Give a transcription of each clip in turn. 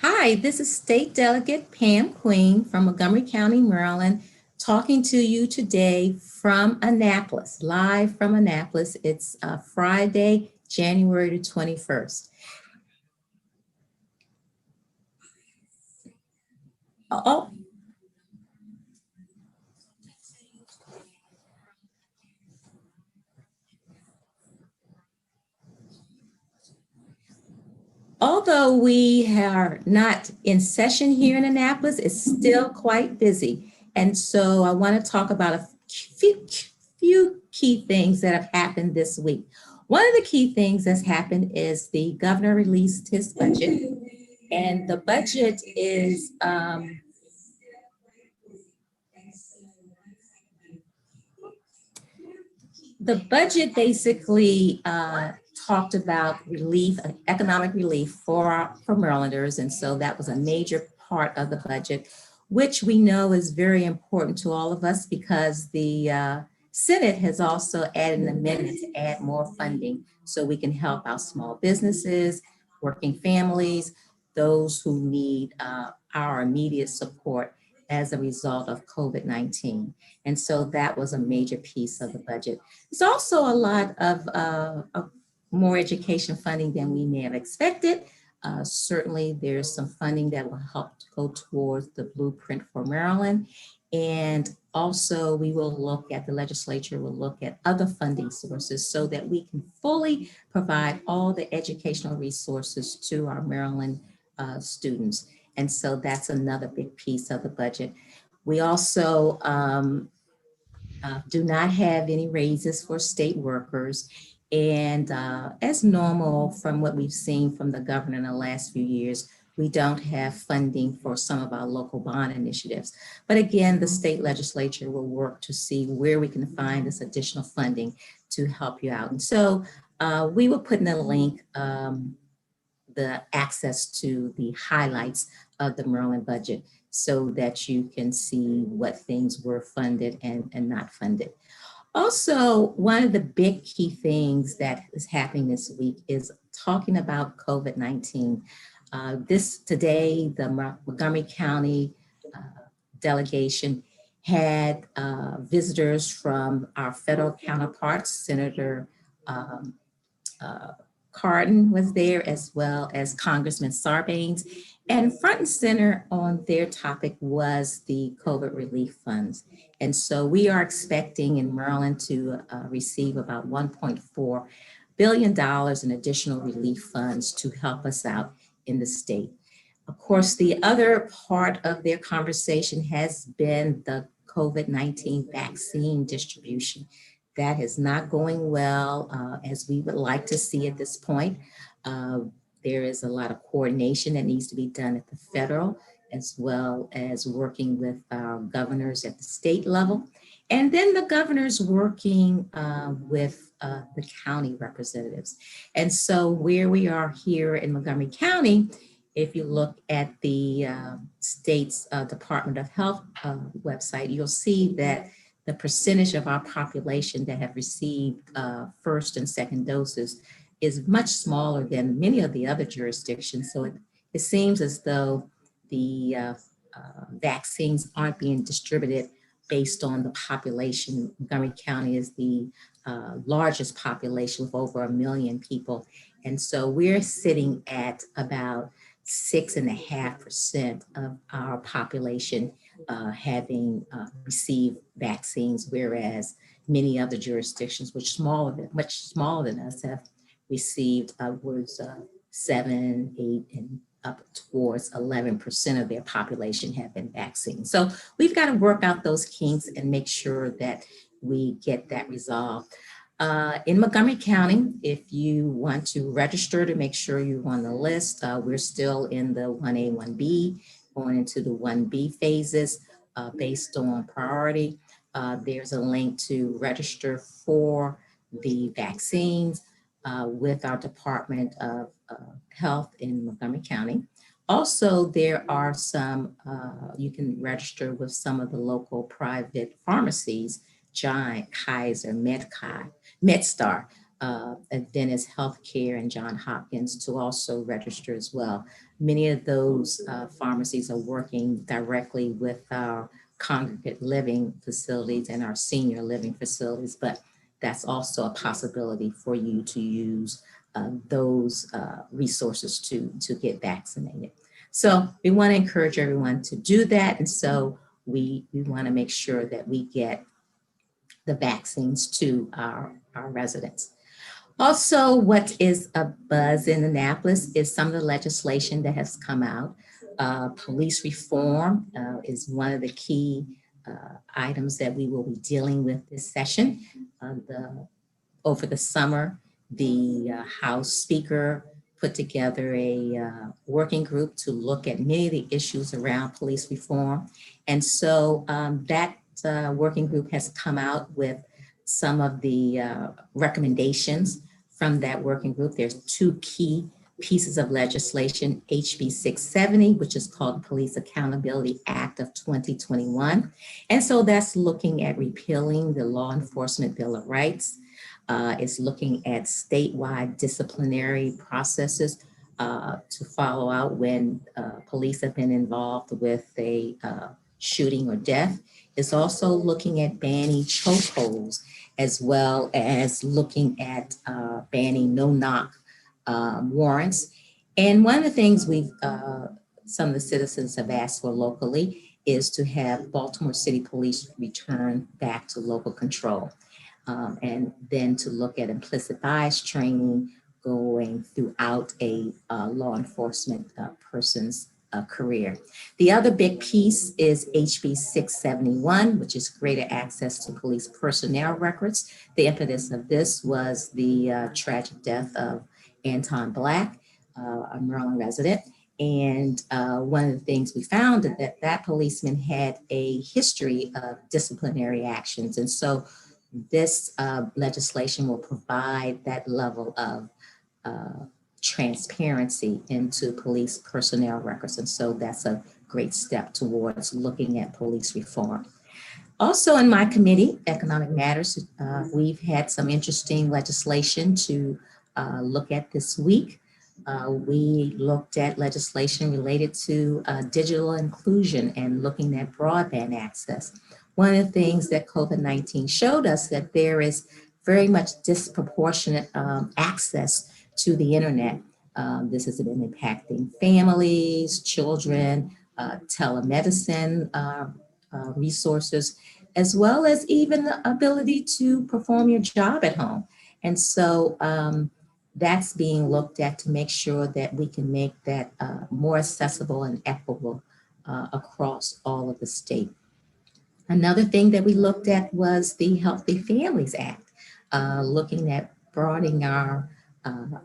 Hi, this is State Delegate Pam Queen from Montgomery County, Maryland, talking to you today from Annapolis, live from Annapolis. It's Friday, January the 21st. Oh, although we are not in session here in Annapolis, it's still quite busy. And so I want to talk about a few key things that have happened this week. One of the key things that's happened is the governor released his budget, and the budget is the budget basically talked about relief, economic relief for Marylanders, and so that was a major part of the budget, which we know is very important to all of us because the Senate has also added an amendment to add more funding so we can help our small businesses, working families, those who need our immediate support as a result of COVID-19. And so that was a major piece of the budget. There's also a lot of more education funding than we may have expected. Certainly, there's some funding that will help to go towards the blueprint for Maryland. And also, we will look at the legislature, will look at other funding sources so that we can fully provide all the educational resources to our Maryland students. And so that's another big piece of the budget. We also do not have any raises for state workers. And as normal from what we've seen from the governor in the last few years, we don't have funding for some of our local bond initiatives. But again, the state legislature will work to see where we can find this additional funding to help you out. And so we will put in a link the access to the highlights of the Maryland budget so that you can see what things were funded and not funded. Also, one of the big key things that is happening this week is talking about COVID-19. This today, the Montgomery County delegation had visitors from our federal counterparts. Senator um, uh, Cardin was there, as well as Congressman Sarbanes. And front and center on their topic was the COVID relief funds. And so we are expecting in Maryland to receive about $1.4 billion in additional relief funds to help us out in the state. Of course, the other part of their conversation has been the COVID-19 vaccine distribution. That is not going well as we would like to see at this point. Uh, there is a lot of coordination that needs to be done at the federal, as well as working with our governors at the state level. And then the governors working with the county representatives. And so where we are here in Montgomery County, if you look at the state's Department of Health website, you'll see that the percentage of our population that have received first and second doses is much smaller than many of the other jurisdictions. So it seems as though the vaccines aren't being distributed based on the population. Montgomery County is the largest population with over 1 million people. And so we're sitting at about 6.5% of our population having received vaccines, whereas many other jurisdictions, which much smaller than us, have received upwards 7, 8, and up towards 11% of their population have been vaccinated. So we've got to work out those kinks and make sure that we get that resolved. In Montgomery County, if you want to register to make sure you're on the list, we're still in the 1A, 1B, going into the 1B phases based on priority. There's a link to register for the vaccines with our Department of Health in Montgomery County. Also, there are some, you can register with some of the local private pharmacies, Giant, Kaiser, MedStar. Adventist Healthcare and John Hopkins to also register as well. Many of those pharmacies are working directly with our congregate living facilities and our senior living facilities, but that's also a possibility for you to use those resources to get vaccinated. So we want to encourage everyone to do that. And so we want to make sure that we get the vaccines to our residents. Also, what is a buzz in Annapolis is some of the legislation that has come out. Police reform is one of the key items that we will be dealing with this session. Over the summer, the House Speaker put together a working group to look at many of the issues around police reform. And so that working group has come out with some of the recommendations from that working group. There's two key pieces of legislation, HB 670, which is called the Police Accountability Act of 2021. And so that's looking at repealing the Law Enforcement Bill of Rights. It's looking at statewide disciplinary processes to follow out when police have been involved with a shooting or death. It's also looking at banning chokeholds, as well as looking at banning no-knock warrants. And one of the things some of the citizens have asked for locally is to have Baltimore City Police return back to local control. And then to look at implicit bias training going throughout a law enforcement person's career. The other big piece is HB 671, which is greater access to police personnel records. The impetus of this was the tragic death of Anton Black, a Maryland resident. And one of the things we found is that policeman had a history of disciplinary actions. And so this legislation will provide that level of transparency into police personnel records. And so that's a great step towards looking at police reform. Also in my committee, Economic Matters, we've had some interesting legislation to look at this week. We looked at legislation related to digital inclusion and looking at broadband access. One of the things that COVID-19 showed us that there is very much disproportionate access to the internet. This has been impacting families, children, telemedicine resources, as well as even the ability to perform your job at home. And so that's being looked at to make sure that we can make that more accessible and equitable across all of the state. Another thing that we looked at was the Healthy Families Act, looking at broadening our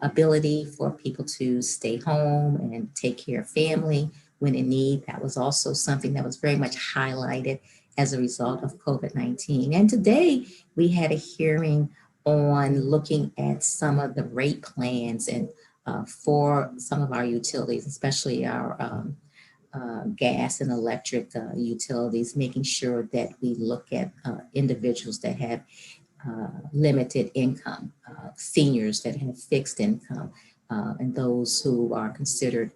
ability for people to stay home and take care of family when in need. That was also something that was very much highlighted as a result of COVID-19. And today we had a hearing on looking at some of the rate plans and for some of our utilities, especially our gas and electric utilities, making sure that we look at individuals that have limited income, seniors that have fixed income, and those who are considered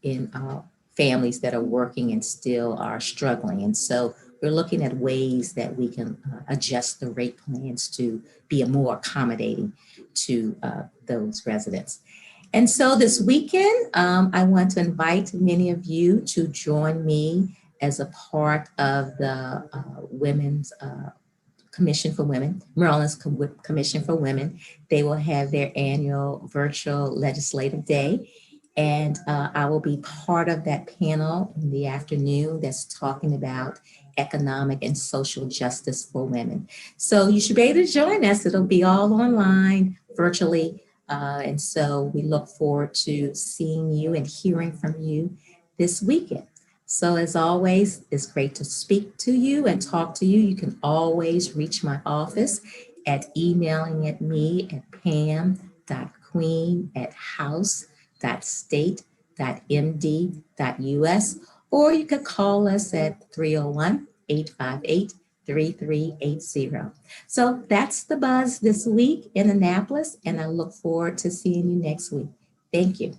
in families that are working and still are struggling. And so we're looking at ways that we can adjust the rate plans to be more accommodating to those residents. And so this weekend, I want to invite many of you to join me as a part of the Women's Commission for Women, Maryland's Commission for Women. They will have their annual virtual legislative day. And I will be part of that panel in the afternoon that's talking about economic and social justice for women. So you should be able to join us. It'll be all online, virtually. And so we look forward to seeing you and hearing from you this weekend. So as always, it's great to speak to you and talk to you. You can always reach my office at emailing at me at pam.queen@house.state.md.us, or you could call us at 301-858-3300. 888-888-3380. So that's the buzz this week in Annapolis, and I look forward to seeing you next week. Thank you.